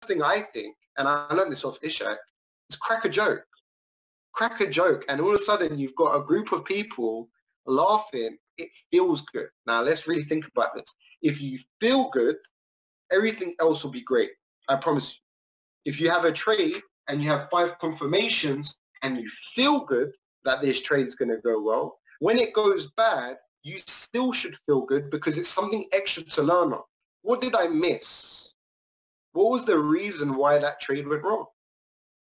thing I think, and I learned this off Ishak, is crack a joke. Crack a joke, and all of a sudden you've got a group of people laughing. It feels good. Now let's really think about this. If you feel good, everything else will be great. I promise you. If you have a trade and you have 5 confirmations and you feel good that this trade is going to go well, when it goes bad, you still should feel good because it's something extra to learn on. What did I miss? What was the reason why that trade went wrong?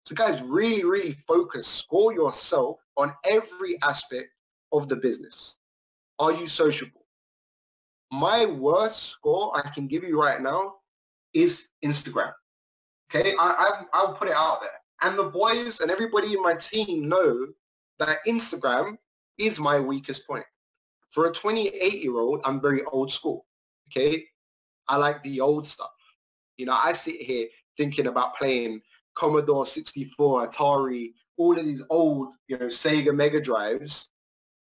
So guys, really, really focus, score yourself on every aspect of the business. Are you sociable? My worst score I can give you right now is Instagram. Okay, I'll put it out there. And the boys and everybody in my team know that Instagram is my weakest point. For a 28-year-old, I'm very old school. Okay, I like the old stuff. You know, I sit here thinking about playing Commodore 64, Atari, all of these old, Sega Mega Drives,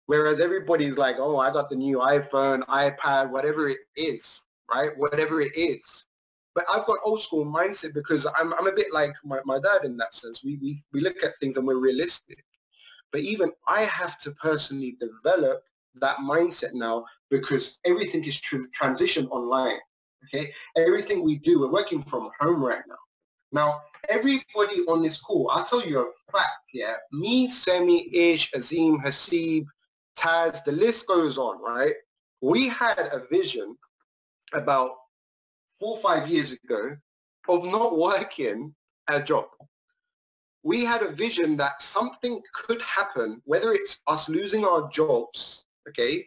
whereas everybody's like, oh, I got the new iPhone, iPad, whatever it is, right? Whatever it is. But I've got old school mindset because I'm a bit like my dad in that sense. We look at things and we're realistic. But even I have to personally develop that mindset now because everything is transitioned online. Okay, everything we do, we're working from home right now. Now, everybody on this call, I'll tell you a fact, yeah? Me, Semi, Ish, Azim, Hasib, Taz, the list goes on, right? We had a vision about 4 or 5 years ago of not working a job. We had a vision that something could happen, whether it's us losing our jobs, okay,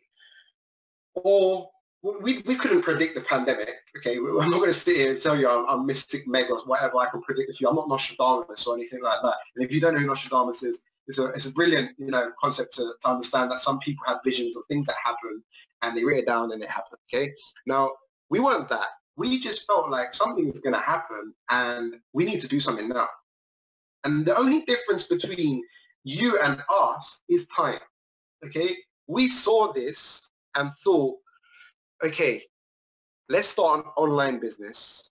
or we couldn't predict the pandemic, okay? I'm not going to sit here and tell you I'm Mystic Meg or whatever I can predict it for you. I'm not Nostradamus or anything like that. And if you don't know who Nostradamus is, it's a brilliant, concept to understand that some people have visions of things that happen and they write it down and it happened, okay? Now, we weren't that. We just felt like something's going to happen and we need to do something now. And the only difference between you and us is time, okay? We saw this and thought, okay, let's start an online business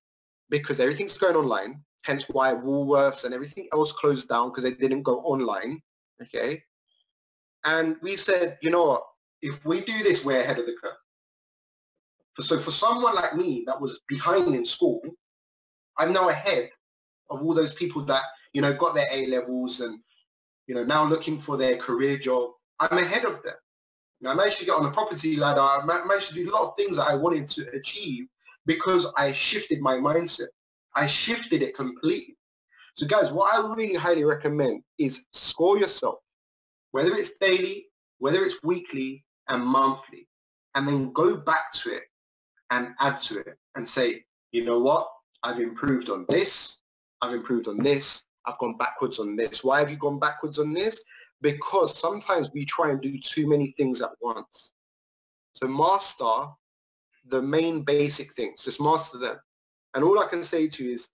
because everything's going online, hence why Woolworths and everything else closed down because they didn't go online, okay? And we said, you know what, if we do this, we're ahead of the curve. So for someone like me that was behind in school, I'm now ahead of all those people that, got their A-levels and, now looking for their career job. I'm ahead of them. I managed to get on the property ladder. I managed to do a lot of things that I wanted to achieve because I shifted my mindset. I shifted it completely. So guys, what I really highly recommend is score yourself, whether it's daily, whether it's weekly and monthly, and then go back to it and add to it and say, you know what? I've improved on this. I've improved on this. I've gone backwards on this. Why have you gone backwards on this? Because sometimes we try and do too many things at once. So master the main basic things. Just master them. And all I can say to you is,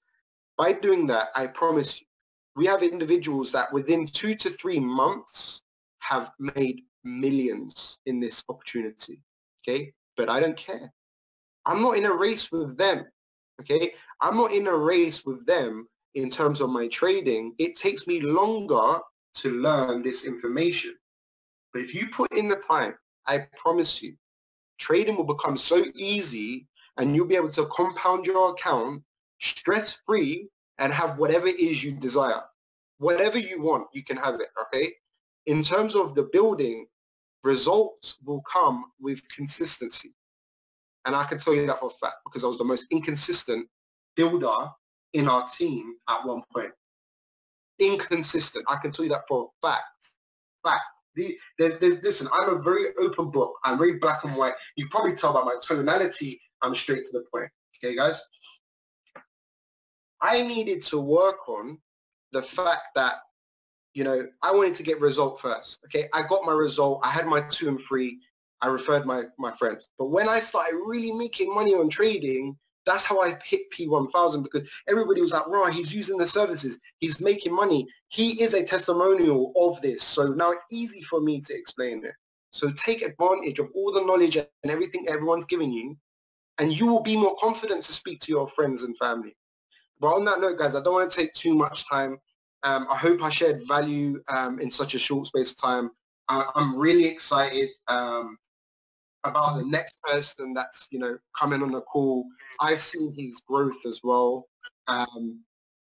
by doing that, I promise you, we have individuals that within 2 to 3 months have made millions in this opportunity. Okay? But I don't care. I'm not in a race with them. Okay? I'm not in a race with them in terms of my trading. It takes me longer to learn this information. But if you put in the time, I promise you, trading will become so easy and you'll be able to compound your account stress-free and have whatever it is you desire. Whatever you want, you can have it, okay? In terms of the building, results will come with consistency. And I can tell you that for a fact because I was the most inconsistent builder in our team at one point. Inconsistent. I can tell you that for a fact. Listen, I'm a very open book. I'm very black and white. You probably tell by my tonality, I'm straight to the point. Okay, guys? I needed to work on the fact that, I wanted to get result first. Okay, I got my result. I had my 2 and 3. I referred my friends. But when I started really making money on trading, that's how I hit P1000 because everybody was like, right, he's using the services. He's making money. He is a testimonial of this. So now it's easy for me to explain it. So take advantage of all the knowledge and everything everyone's giving you, and you will be more confident to speak to your friends and family. But on that note, guys, I don't want to take too much time. I hope I shared value in such a short space of time. I'm really excited about the next person that's, coming on the call. I've seen his growth as well.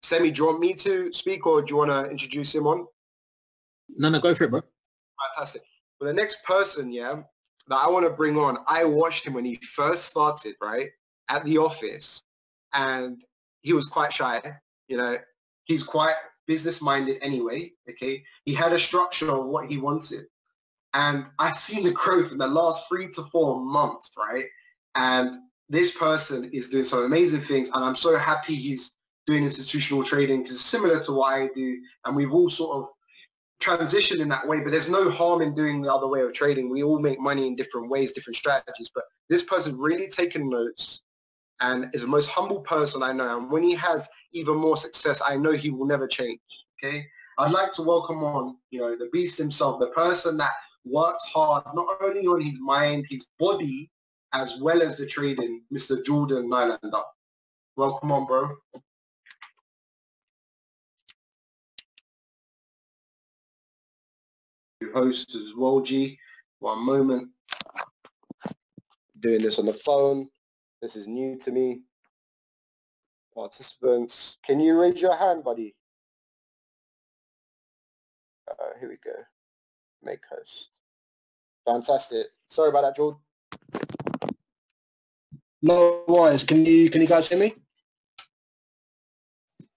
Semi, do you want me to speak, or do you want to introduce him on? No, go for it, bro. Fantastic. Well, the next person, that I want to bring on, I watched him when he first started, right, at the office, and he was quite shy. He's quite business-minded anyway, okay? He had a structure of what he wanted. And I've seen the growth in the last 3 to 4 months, right? And this person is doing some amazing things, and I'm so happy he's doing institutional trading, because it's similar to what I do, and we've all sort of transitioned in that way, but there's no harm in doing the other way of trading. We all make money in different ways, different strategies, but this person really taken notes and is the most humble person I know. And when he has even more success, I know he will never change, okay? I'd like to welcome on, the beast himself, the person that works hard, not only on his mind, his body, as well as the trading, Mr. Jordan Nylander. Welcome on, bro. Host as well, G. One moment. Doing this on the phone. This is new to me. Participants, can you raise your hand, buddy? Here we go. Make host. Fantastic. Sorry about that, Jordan. No worries. Can you guys hear me?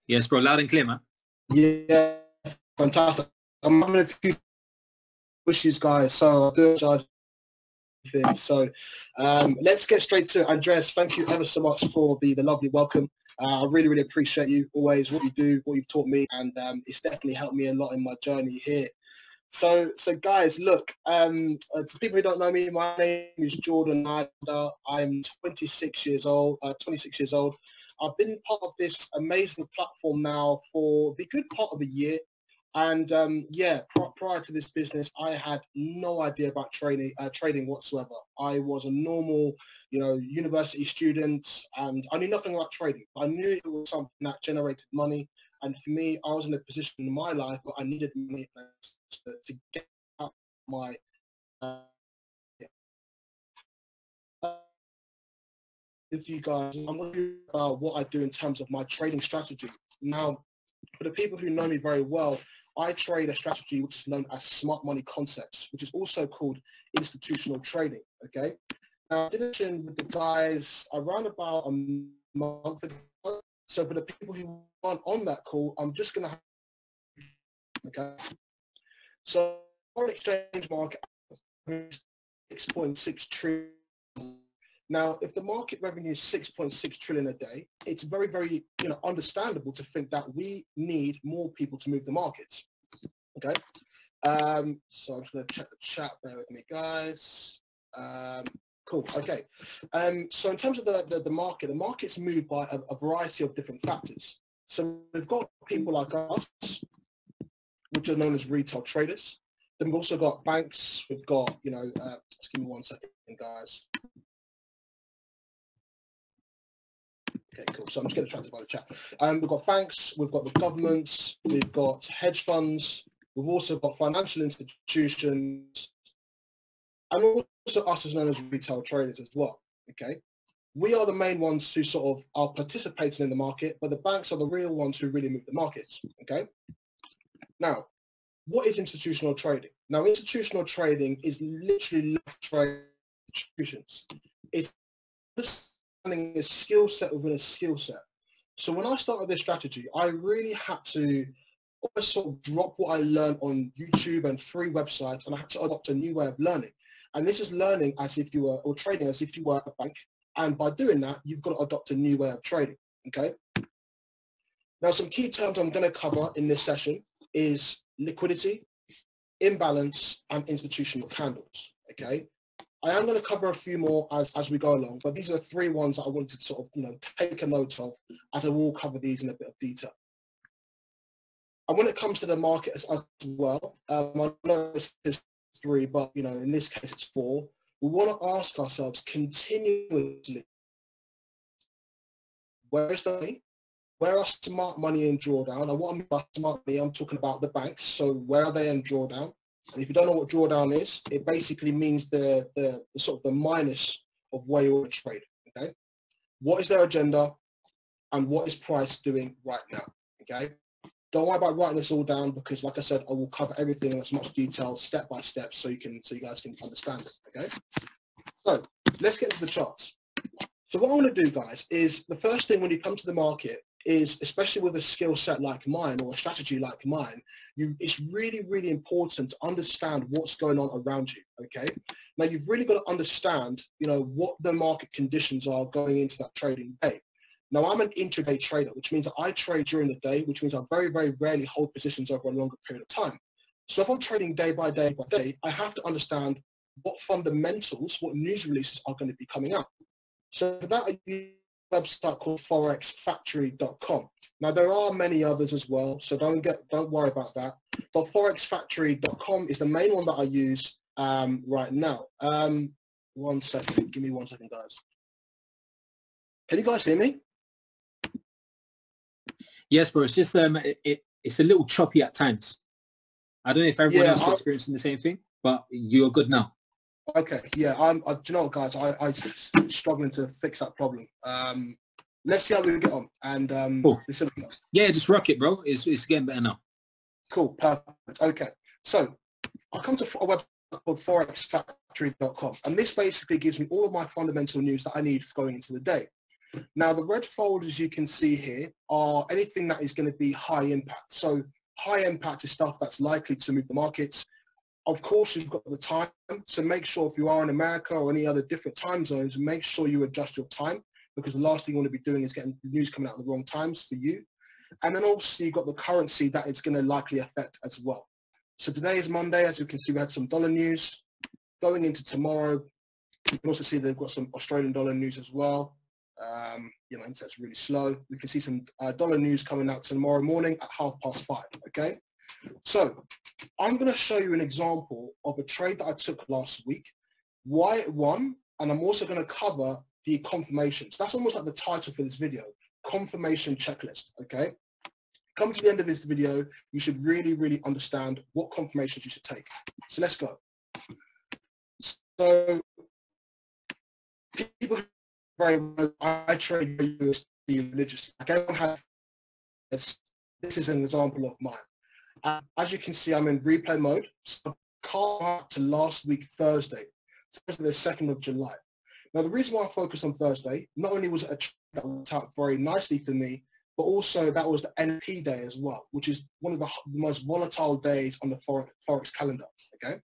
Yes, bro. Loud and clear, man. Yeah, fantastic. I'm having a few issues, guys, so I do apologize. So let's get straight to it. Andreas, thank you ever so much for the lovely welcome. I really, really appreciate you always, what you do, what you've taught me, and it's definitely helped me a lot in my journey here. So guys, look, to people who don't know me, my name is Jordan Nylander. I'm 26 years old. I've been part of this amazing platform now for the good part of a year. And prior to this business, I had no idea about trading whatsoever. I was a normal, university student, and I knew nothing about trading. I knew it was something that generated money. And for me, I was in a position in my life where I needed money to get out my with you guys. I'm going to talk about what I do in terms of my trading strategy. Now, for the people who know me very well, I trade a strategy which is known as smart money concepts, which is also called institutional trading, okay? Now, I did a session with the guys around about a month ago. So for the people who aren't on that call, I'm just going to okay? So foreign exchange market is 6.6 trillion. Now, if the market revenue is 6.6 trillion a day, it's very, very, understandable to think that we need more people to move the markets. Okay. So I'm just going to check the chat. Bear with me, guys. Cool. Okay. So in terms of the market, the market's moved by a variety of different factors. So we've got people like us, which are known as retail traders. Then we've also got banks. We've got, just give me 1 second, guys. Okay, cool. So I'm just going to translate by the chat. We've got banks, we've got the governments, we've got hedge funds, we've also got financial institutions, and also us as known as retail traders as well. Okay, we are the main ones who sort of are participating in the market, but the banks are the real ones who really move the markets. Okay. Now, what is institutional trading? Now, institutional trading is literally trade institutions. It's a skill set within a skill set. So when I started this strategy, I really had to almost sort of drop what I learned on YouTube and free websites, and I had to adopt a new way of learning. And this is learning as if you were, or trading as if you were a bank. And by doing that, you've got to adopt a new way of trading, okay? Now, some key terms I'm going to cover in this session is liquidity, imbalance, and institutional candles, okay? I am going to cover a few more as we go along, but these are the 3 ones that I wanted to sort of, take a note of, as I will cover these in a bit of detail. And when it comes to the market as well, I know this is 3, but, in this case it's 4. We want to ask ourselves continuously, where is the money where are smart money in drawdown? And what I mean by smart money, I'm talking about the banks. So where are they in drawdown? And if you don't know what drawdown is, it basically means the sort of the minus of where you want to trade. Okay, what is their agenda, and what is price doing right now? Okay, don't worry about writing this all down, because, like I said, I will cover everything in as much detail, step by step, so you guys can understand it. Okay, so let's get into the charts. So what I want to do, guys, is the first thing when you come to the market is, especially with a skill set like mine or a strategy like mine, it's really, really important to understand what's going on around you. Okay, now you've really got to understand, what the market conditions are going into that trading day. Now, I'm an intraday trader, which means that I trade during the day, which means I very, very rarely hold positions over a longer period of time. So if I'm trading day by day by day, I have to understand what fundamentals, what news releases are going to be coming out. So for that, I use a website called forexfactory.com. Now, there are many others as well, so don't worry about that. But forexfactory.com is the main one that I use right now. 1 second, give me 1 second, guys. Can you guys hear me? Yes, bro. It's just it's a little choppy at times. I don't know if everyone else is experiencing the same thing, but you're good now. Okay, yeah. Do you know what, guys? I'm struggling to fix that problem. Let's see how we get on. And cool. Yeah, just rock it, bro. It's getting better now. Cool, perfect. Okay, so I come to a website called forexfactory.com, and this basically gives me all of my fundamental news that I need for going into the day. Now, the red folders you can see here are anything that is going to be high impact. So high impact is stuff that's likely to move the markets. Of course, you've got the time, so make sure if you are in America or any other different time zones, make sure you adjust your time, because the last thing you want to be doing is getting news coming out at the wrong times for you. And then also you've got the currency that it's going to likely affect as well. So today is Monday. As you can see, we had some dollar news. Going into tomorrow, you can also see they've got some Australian dollar news as well. That's really slow. We can see some dollar news coming out tomorrow morning at 5:30. Okay, so I'm going to show you an example of a trade that I took last week, why it won, and I'm also going to cover the confirmations. That's almost like the title for this video, confirmation checklist. Okay, come to the end of this video, you should really, really understand what confirmations you should take. So let's go. So people very well, I trade USD religiously. I don't have this. This is an example of mine. As you can see, I'm in replay mode. So back to last week, Thursday, so the 2nd of July. Now, the reason why I focused on Thursday, not only was it a trade that worked out very nicely for me, but also that was the NP day as well, which is one of the most volatile days on the Forex calendar. Okay.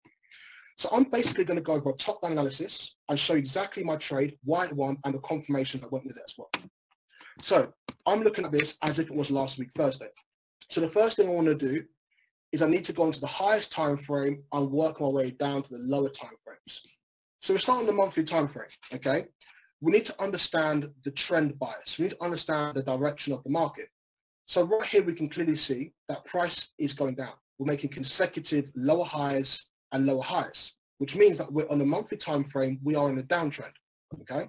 So I'm basically going to go over a top-down analysis and show you exactly my trade, why it won, and the confirmations that went with it as well. So I'm looking at this as if it was last week, Thursday. So the first thing I want to do is I need to go into the highest time frame and work my way down to the lower time frames. So we're starting the monthly time frame, okay? We need to understand the trend bias. We need to understand the direction of the market. So right here, we can clearly see that price is going down. We're making consecutive lower highs and lower highs, which means that we're on a monthly time frame, we are in a downtrend, okay?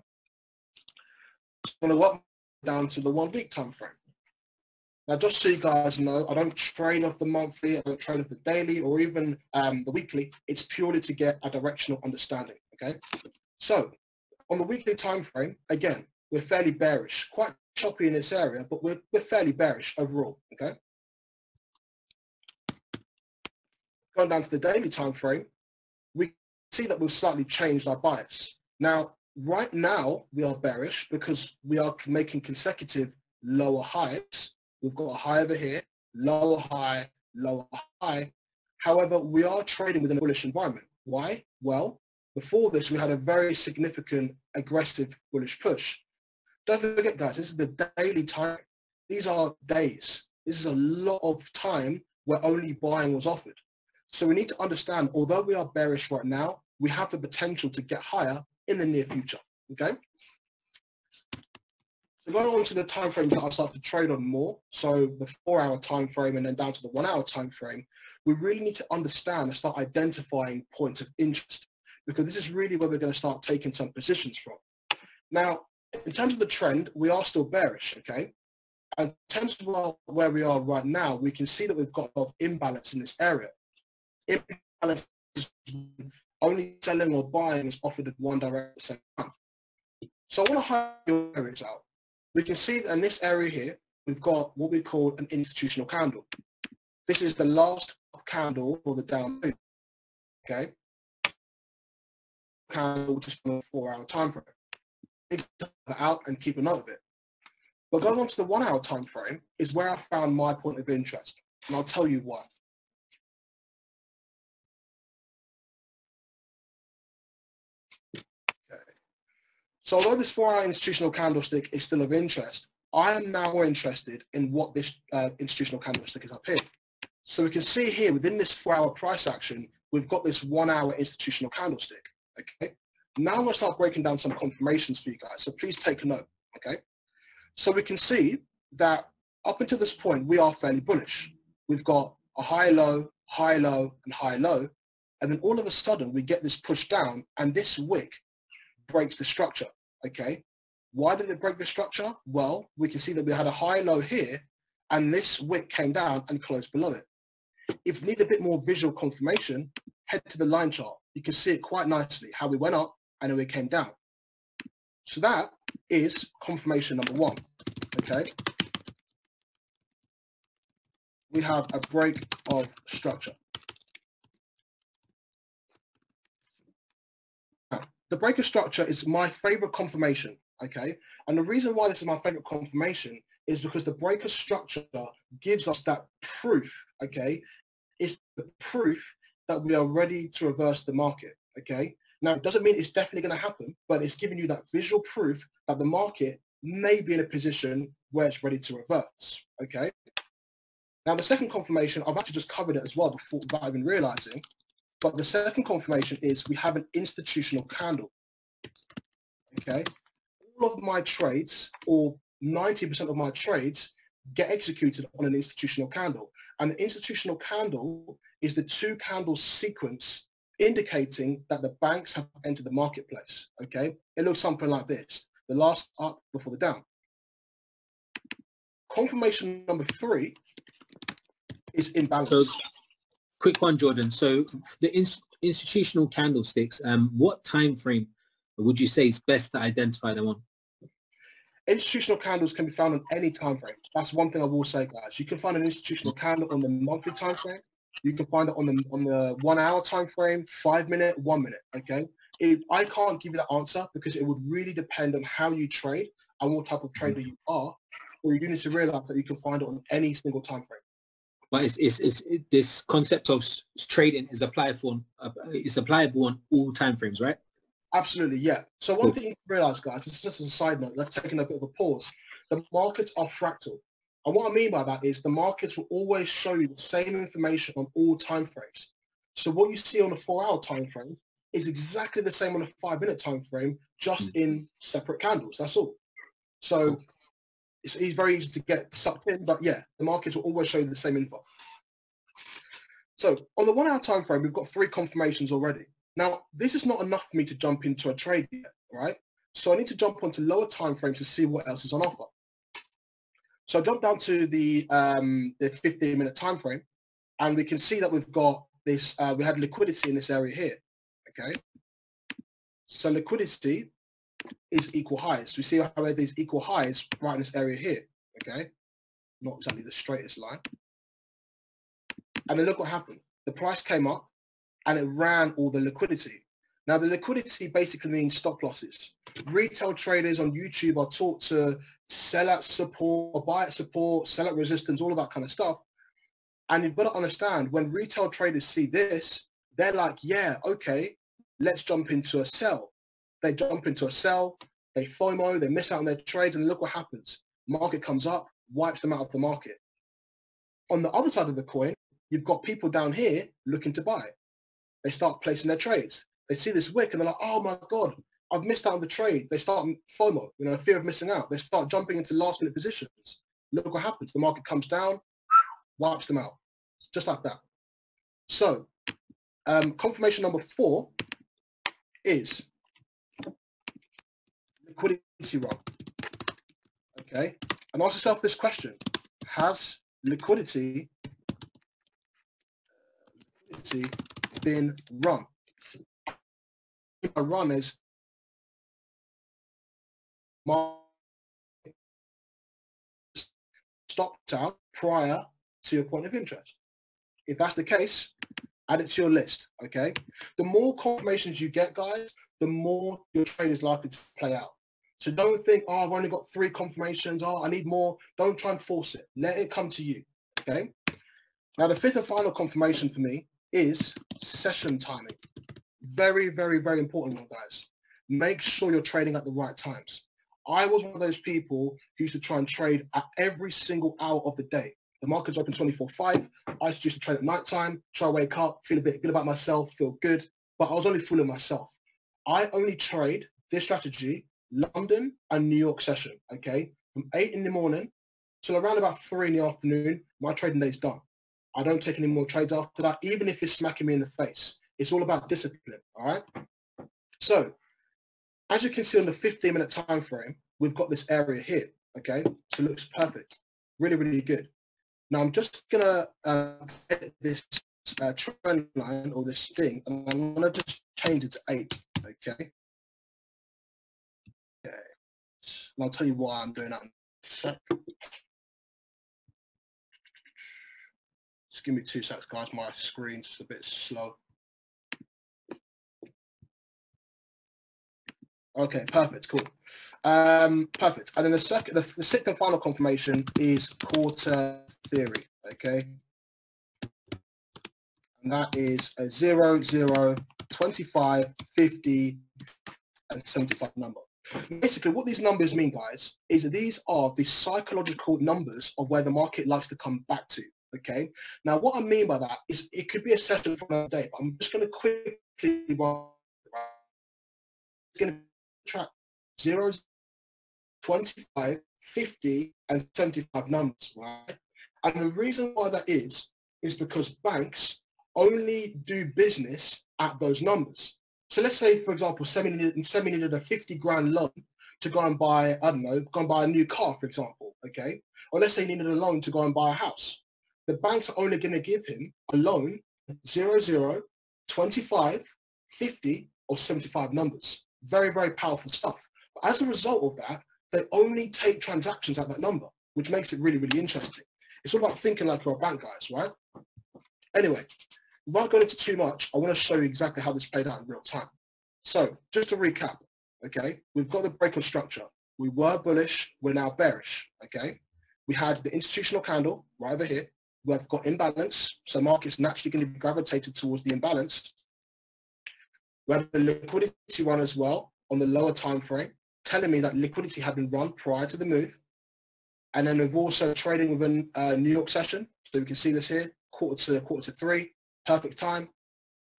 So I'm going to work down to the 1 week time frame. Now, just so you guys know, I don't trade off the monthly, I don't trade off the daily or even the weekly. It's purely to get a directional understanding, okay? So on the weekly time frame, again, we're fairly bearish, quite choppy in this area, but we're fairly bearish overall, okay? Going down to the daily time frame, we see that we've slightly changed our bias. Now, right now, we are bearish because we are making consecutive lower highs. We've got a high over here, lower high, lower high. However, we are trading within a bullish environment. Why? Well, before this, we had a very significant aggressive bullish push. Don't forget, guys, this is the daily time. These are days. This is a lot of time where only buying was offered. So we need to understand, although we are bearish right now, we have the potential to get higher in the near future, okay? So going on to the time frame that I start to trade on more, so the 4-hour time frame and then down to the 1-hour time frame, we really need to understand and start identifying points of interest, because this is really where we're going to start taking some positions from. Now, in terms of the trend, we are still bearish, okay? And in terms of where we are right now, we can see that we've got a lot of imbalance in this area. Imbalance is only selling or buying is offered at one direction at the same time. So I want to highlight your areas out. We can see that in this area here, we've got what we call an institutional candle. This is the last candle for the down move. Okay. Candle just on a 4-hour time frame. You need to put that out and keep a note of it. But going on to the 1-hour time frame is where I found my point of interest, and I'll tell you why. Okay. So although this 4-hour institutional candlestick is still of interest, I am now more interested in what this institutional candlestick is up here. So we can see here within this 4-hour price action, we've got this 1-hour institutional candlestick. Okay. Now I'm going to start breaking down some confirmations for you guys. So please take a note. Okay. So we can see that up until this point, we are fairly bullish. We've got a high low, and high low. And then all of a sudden we get this push down and this wick breaks the structure. Okay. Why did it break the structure? Well, we can see that we had a high low here and this wick came down and closed below it. If you need a bit more visual confirmation, head to the line chart. You can see it quite nicely, how we went up and then we came down. So that is confirmation number 1, okay? We have a break of structure. Now, the break of structure is my favorite confirmation, okay? And the reason why this is my favorite confirmation is because the break of structure gives us that proof, okay? It's the proof that we are ready to reverse the market, okay? Now, it doesn't mean it's definitely going to happen, but it's giving you that visual proof that the market may be in a position where it's ready to reverse, okay? Now, the second confirmation, I've actually just covered it as well before, without even realizing, but the second confirmation is we have an institutional candle, okay? All of my trades, or 90% of my trades, get executed on an institutional candle. And the institutional candle is the 2 candles sequence indicating that the banks have entered the marketplace, okay? It looks something like this, the last up before the down. Confirmation number 3 is imbalance. So, quick one, Jordan. So the institutional candlesticks, what time frame would you say is best to identify them on? Institutional candles can be found on any time frame. That's one thing I will say, guys. You can find an institutional candle on the monthly time frame. You can find it on the 1-hour time frame, 5 minute, 1 minute. Okay. I can't give you that answer because it would really depend on how you trade and what type of trader you are. Or you do need to realize that you can find it on any single time frame. But it's this concept of trading is applicable on all time frames, right? Absolutely, yeah. So one thing you realize, guys, it's just as a side note, let's take a bit of a pause. The markets are fractal. And what I mean by that is the markets will always show you the same information on all time frames. So what you see on the 4-hour time frame is exactly the same on a 5-minute time frame, just in separate candles. That's all. So it's very easy to get sucked in, but yeah, the markets will always show you the same info. So on the 1-hour time frame, we've got 3 confirmations already. Now, this is not enough for me to jump into a trade yet, right? So I need to jump onto lower time frames to see what else is on offer. So I jump down to the 15-minute time frame, and we can see that we've got this. We had liquidity in this area here. Okay. So liquidity is equal highs. We see how there's equal highs right in this area here. Okay. Not exactly the straightest line. And then look what happened. The price came up and it ran all the liquidity. Now, the liquidity basically means stop losses. Retail traders on YouTube are taught to sell at support, or buy at support, sell at resistance, all of that kind of stuff. And you've got to understand, when retail traders see this, they're like, yeah, okay, let's jump into a sell. They jump into a sell, they FOMO, they miss out on their trades, and look what happens. Market comes up, wipes them out of the market. On the other side of the coin, you've got people down here looking to buy. They start placing their trades. They see this wick and they're like, oh my God, I've missed out on the trade. They start FOMO, fear of missing out. They start jumping into last minute positions. Look what happens. The market comes down, wipes them out, just like that. So confirmation number 4 is liquidity run. Okay. and ask yourself this question: has liquidity been run? A run is stopped out prior to your point of interest. If that's the case, add it to your list, okay? The more confirmations you get, guys, the more your trade is likely to play out. So don't think, oh, I've only got 3 confirmations, oh, I need more. Don't try and force it. Let it come to you, okay? Now, the 5th and final confirmation for me is session timing. Very, very, very important one, guys. Make sure you're trading at the right times. I was one of those people who used to try and trade at every single hour of the day. The market's open 24/5. I used to trade at nighttime, try to wake up, feel a bit good about myself, feel good, but I was only fooling myself. I only trade this strategy, London and New York session, okay? From 8 in the morning till around about 3 in the afternoon, my trading day is done. I don't take any more trades after that, even if it's smacking me in the face. It's all about discipline, all right? So, as you can see on the 15-minute time frame, we've got this area here, okay? So it looks perfect, really, really good. Now I'm just gonna edit this trend line or this thing, and I'm gonna just change it to 8, okay? Okay, and I'll tell you why I'm doing that in a sec. Just give me 2 seconds, guys. My screen's just a bit slow. Okay, perfect, cool. Perfect. And then the 6th and final confirmation is quarter theory, okay? And that is a 0, 0, 25, 50, and 75 number. Basically, what these numbers mean, guys, is that these are the psychological numbers of where the market likes to come back to, okay? Now, what I mean by that is it could be a session for another day, but I'm just going to quickly it's going to track 0, 25, 50, and 75 numbers, right? And the reason why that is because banks only do business at those numbers. So let's say, for example, Semi needed a 50 grand loan to go and buy, I don't know, go and buy a new car, for example, okay? Or let's say he needed a loan to go and buy a house. The banks are only going to give him a loan 0, 0, 25, 50, or 75 numbers. Very, very powerful stuff. But as a result of that, they only take transactions at that number, which makes it really, really interesting. It's all about thinking like you're a bank, guys, right? Anyway, without going into too much, I want to show you exactly how this played out in real time. So just to recap, okay, we've got the break of structure. We were bullish, we're now bearish, okay? We had the institutional candle right over here. We've got imbalance, so market's naturally going to be gravitated towards the imbalance. We had a liquidity run as well on the lower time frame, telling me that liquidity had been run prior to the move. And then we've also trading within New York session. So we can see this here, quarter to 3, perfect time.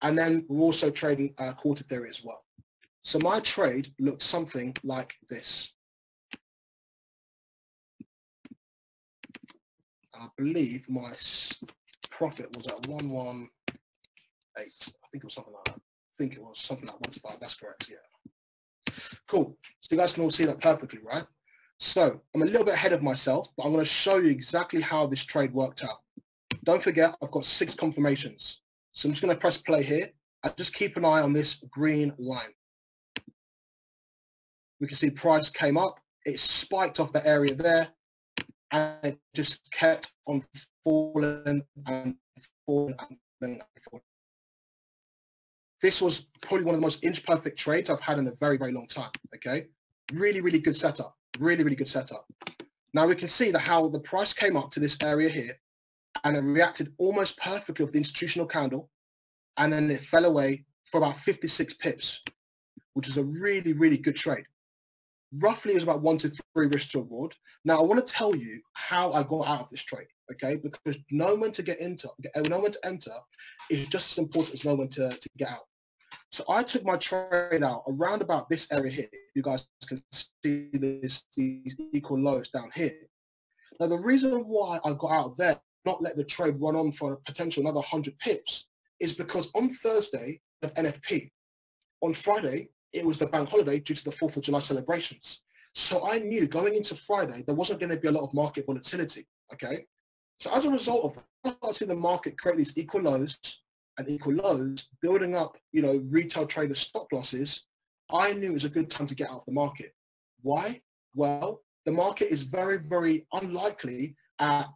And then we're also trading quarter theory as well. So my trade looked something like this. I believe my profit was at 118. I think it was something like that. I think it was something like 1 to 5. That's correct, yeah. Cool. So you guys can all see that perfectly, right? So I'm a little bit ahead of myself, but I'm going to show you exactly how this trade worked out. Don't forget, I've got 6 confirmations. So I'm just going to press play here and just keep an eye on this green line. We can see price came up. It spiked off the area there, and it just kept on falling and falling and falling and falling. This was probably one of the most inch-perfect trades I've had in a very, very long time, okay? Really, really good setup. Really, really good setup. Now we can see that how the price came up to this area here, and it reacted almost perfectly with the institutional candle, and then it fell away for about 56 pips, which is a really, really good trade. Roughly it was about 1 to 3 risk to reward. Now I want to tell you how I got out of this trade, okay? Because knowing when to enter is just as important as knowing when to get out. So I took my trade out around about this area here. You guys can see these equal lows down here. Now the reason why I got out of there, not let the trade run on for a potential another 100 pips, is because on Thursday, the NFP. On Friday, it was the bank holiday due to the 4th of July celebrations. So I knew going into Friday, there wasn't going to be a lot of market volatility, okay? So as a result of that, I started seeing the market create these equal lows and equal lows, building up, you know, retail trader stop losses. I knew it was a good time to get out of the market. Why? Well, the market is very, very unlikely at,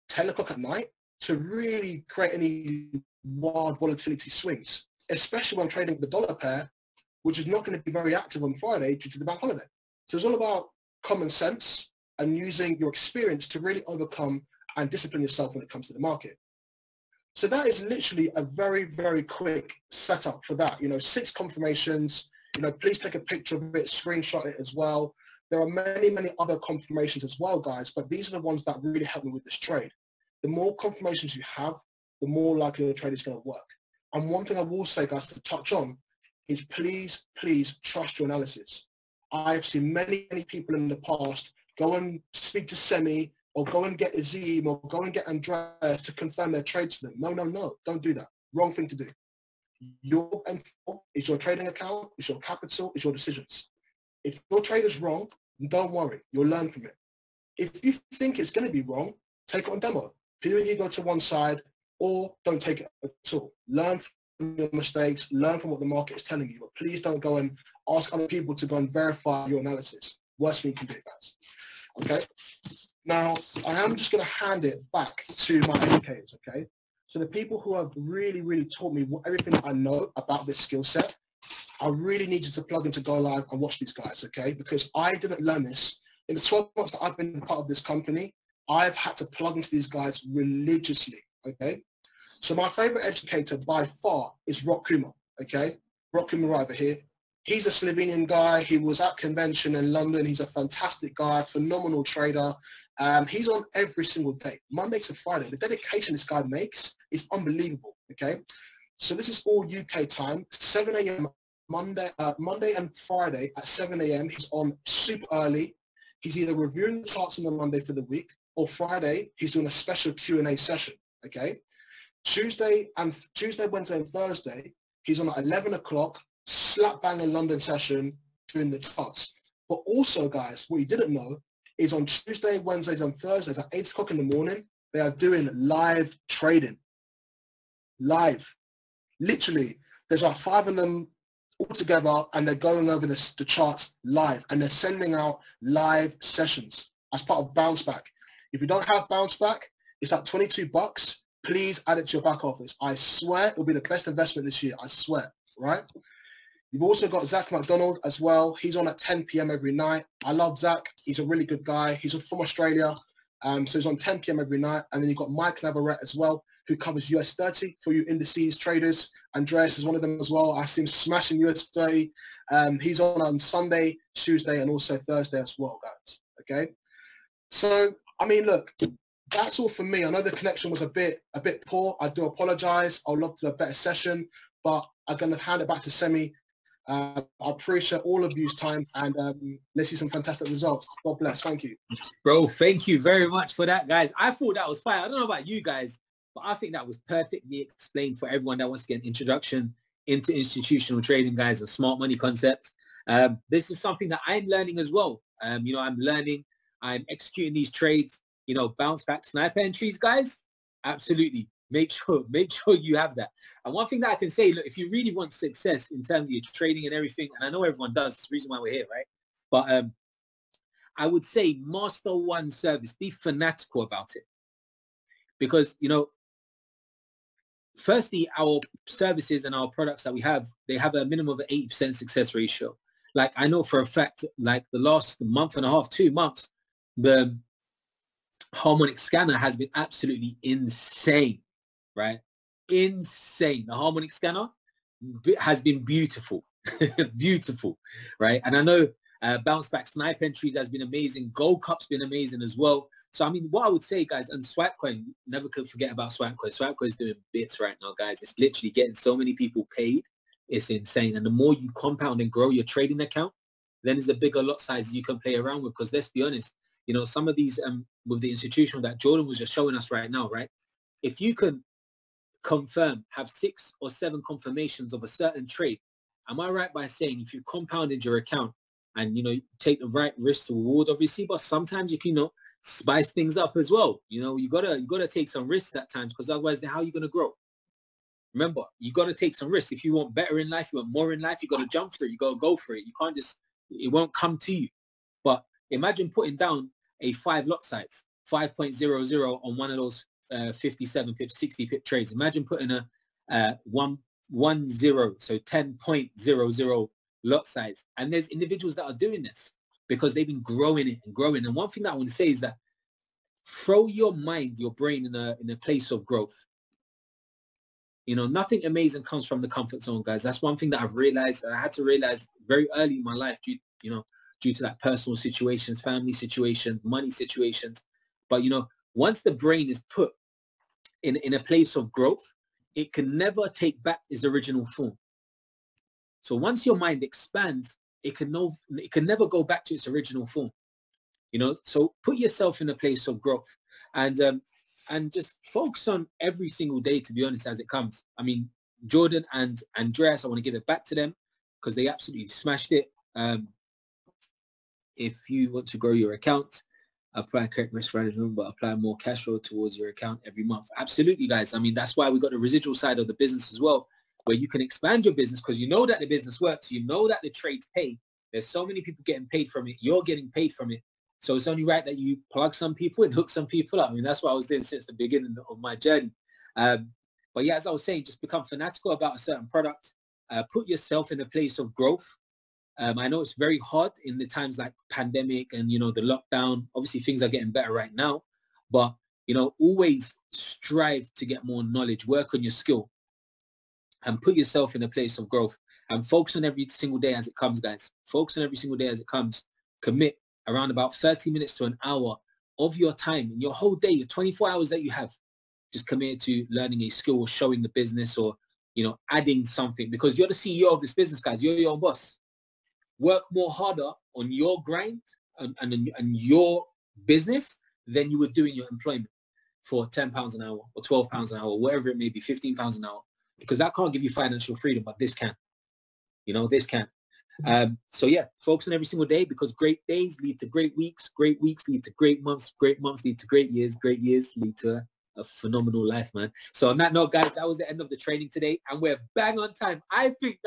10 o'clock at night to really create any wild volatility swings, especially when trading the dollar pair, which is not going to be very active on Friday due to the bank holiday. So it's all about common sense and using your experience to really overcome and discipline yourself when it comes to the market. So that is literally a very, very quick setup for that. You know, 6 confirmations, you know, please take a picture of it, screenshot it as well. There are many, many other confirmations as well, guys, but these are the ones that really help me with this trade. The more confirmations you have, the more likely the trade is going to work. And one thing I will say, guys, to touch on is please, please trust your analysis. I've seen many, many people in the past go and speak to Semi or go and get Azim or go and get Andreas to confirm their trades for them. No, no, no, don't do that. Wrong thing to do. Your M4 is your trading account, it's your capital, it's your decisions. If your trade is wrong, don't worry, you'll learn from it. If you think it's going to be wrong, take it on demo. Either you go to one side or don't take it at all. Learn from your mistakes, learn from what the market is telling you, but please don't go and ask other people to go and verify your analysis. Worst thing you can do, guys. Okay? Now, I am just going to hand it back to my educators, okay? So the people who have really, really taught me everything I know about this skill set, I really need you to plug into Go Live and watch these guys, okay? Because I didn't learn this. In the 12 months that I've been part of this company, I've had to plug into these guys religiously, okay? So my favorite educator by far is Rock Kumar, okay? Rock Kumar right over here. He's a Slovenian guy. He was at convention in London. He's a fantastic guy, phenomenal trader. He's on every single day, Monday to Friday. The dedication this guy makes is unbelievable, okay? So this is all UK time, 7 a.m. Monday and Friday at 7 a.m. He's on super early. He's either reviewing the charts on the Monday for the week or Friday, he's doing a special Q&A session, okay? Tuesday, Wednesday, and Thursday, he's on at 11 o'clock, slap bang in London session doing the charts. But also, guys, what you didn't know is on Tuesday, Wednesdays, and Thursdays at 8 o'clock in the morning, they are doing live trading. Live. Literally, there's like 5 of them all together, and they're going over the charts live, and they're sending out live sessions as part of Bounce Back. If you don't have Bounce Back, it's like $22. Please add it to your back office. I swear it'll be the best investment this year. I swear, right? You've also got Zach McDonald as well. He's on at 10 p.m. every night. I love Zach. He's a really good guy. He's from Australia. So he's on 10 p.m. every night. And then you've got Mike Navarrete as well, who covers US 30 for you indices traders. Andreas is one of them as well. I see him smashing US 30. He's on Sunday, Tuesday, and also Thursday as well, guys. Okay? So, I mean, look, that's all for me. I know the connection was a bit poor. I do apologize. I'd love to do a better session, but I'm going to hand it back to Semi. I appreciate all of you's time, and let's see some fantastic results. God bless. Thank you. Bro, thank you very much for that, guys. I thought that was fire. I don't know about you guys, but I think that was perfectly explained for everyone that wants to get an introduction into institutional trading, guys, a smart money concept. This is something that I'm learning as well. You know, I'm executing these trades, you know, bounce back sniper entries, guys. Absolutely. Make sure you have that. And one thing that I can say, look, if you really want success in terms of your trading and everything, and I know everyone does, it's the reason why we're here, right? But I would say master one service, be fanatical about it. Because, you know, firstly, our services and our products that we have, they have a minimum of 80% success ratio. Like, I know for a fact, like the last month and a half, 2 months, the harmonic scanner has been absolutely insane, right? Insane. The harmonic scanner has been beautiful, beautiful, right? And I know bounce back snipe entries has been amazing. Gold Cup's been amazing as well. So, I mean, what I would say, guys, and Swapcoin, never could forget about Swapcoin. Swapcoin is doing bits right now, guys. It's literally getting so many people paid. It's insane. And the more you compound and grow your trading account, then there's a bigger lot size you can play around with. Because let's be honest, you know, some of these with the institutional that Jordan was just showing us right now, right? If you can confirm, have 6 or 7 confirmations of a certain trade, am I right by saying if you compounded your account and, you know, take the right risk to reward, obviously, but sometimes you can, you know, spice things up as well. You know, you gotta take some risks at times, because otherwise, then how are you gonna grow? Remember, you gotta take some risks. If you want better in life, you want more in life, you gotta jump for it. You gotta go for it. You can't just, it won't come to you. But imagine putting down a 5 lot size, 5.00 on one of those 57 pip, 60 pip trades. Imagine putting a 110, so 10.00 lot size. And there's individuals that are doing this because they've been growing it and growing. And one thing that I want to say is that throw your mind, your brain in a place of growth. You know, nothing amazing comes from the comfort zone, guys. That's one thing that I've realized, and I had to realize very early in my life, due to like personal situations, family situations, money situations. But, you know, once the brain is put in a place of growth, it can never take back its original form. So once your mind expands, it can never go back to its original form. You know, so put yourself in a place of growth, and just focus on every single day, to be honest, as it comes. I mean, Jordan and Andreas, I want to give it back to them because they absolutely smashed it. If you want to grow your account, apply correct risk management, but apply more cash flow towards your account every month. Absolutely, guys. I mean, that's why we got the residual side of the business as well, where you can expand your business because you know that the business works. You know that the trades pay. There's so many people getting paid from it. You're getting paid from it. So it's only right that you plug some people and hook some people up. I mean, that's what I was doing since the beginning of my journey. But yeah, as I was saying, just become fanatical about a certain product. Put yourself in a place of growth. I know it's very hard in the times like pandemic and, you know, the lockdown. Obviously, things are getting better right now. But, you know, always strive to get more knowledge. Work on your skill and put yourself in a place of growth. And focus on every single day as it comes, guys. Focus on every single day as it comes. Commit around about 30 minutes to an hour of your time in your whole day, your 24 hours that you have. Just commit to learning a skill or showing the business or, you know, adding something, because you're the CEO of this business, guys. You're your own boss. Work more harder on your grind and your business than you would do in your employment for £10 an hour or £12 an hour, whatever it may be, £15 an hour, because that can't give you financial freedom, but this can. You know, this can. So yeah, focus on every single day, because great days lead to great weeks lead to great months lead to great years lead to a phenomenal life, man. So on that note, guys, that was the end of the training today, and we're bang on time. I think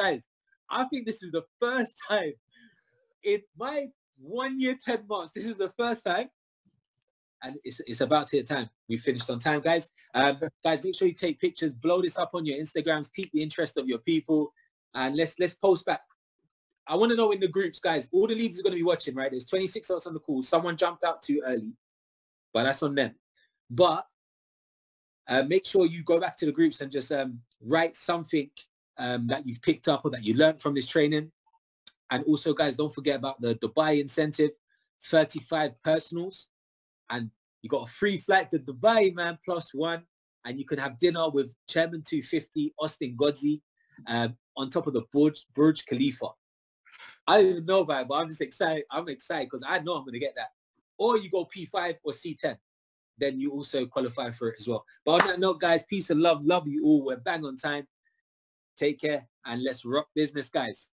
this is the first time in my 1 year, 10 months, this is the first time, and it's about to hit time. We finished on time, guys. Guys, make sure you take pictures, blow this up on your Instagrams, pique the interest of your people, and let's post back. I want to know in the groups, guys, all the leaders are going to be watching, right? There's 26 of us on the call. Someone jumped out too early, but that's on them. But make sure you go back to the groups and just write something that you've picked up or that you learned from this training. And also, guys, don't forget about the Dubai incentive, 35 personals. And you got a free flight to Dubai, man, +1. And you can have dinner with Chairman 250, Austin Godzi, on top of the Burj Khalifa. I don't even know about it, but I'm just excited. I'm excited because I know I'm going to get that. Or you go P5 or C10. Then you also qualify for it as well. But on that note, guys, peace and love. Love you all. We're bang on time. Take care and let's rock business, guys.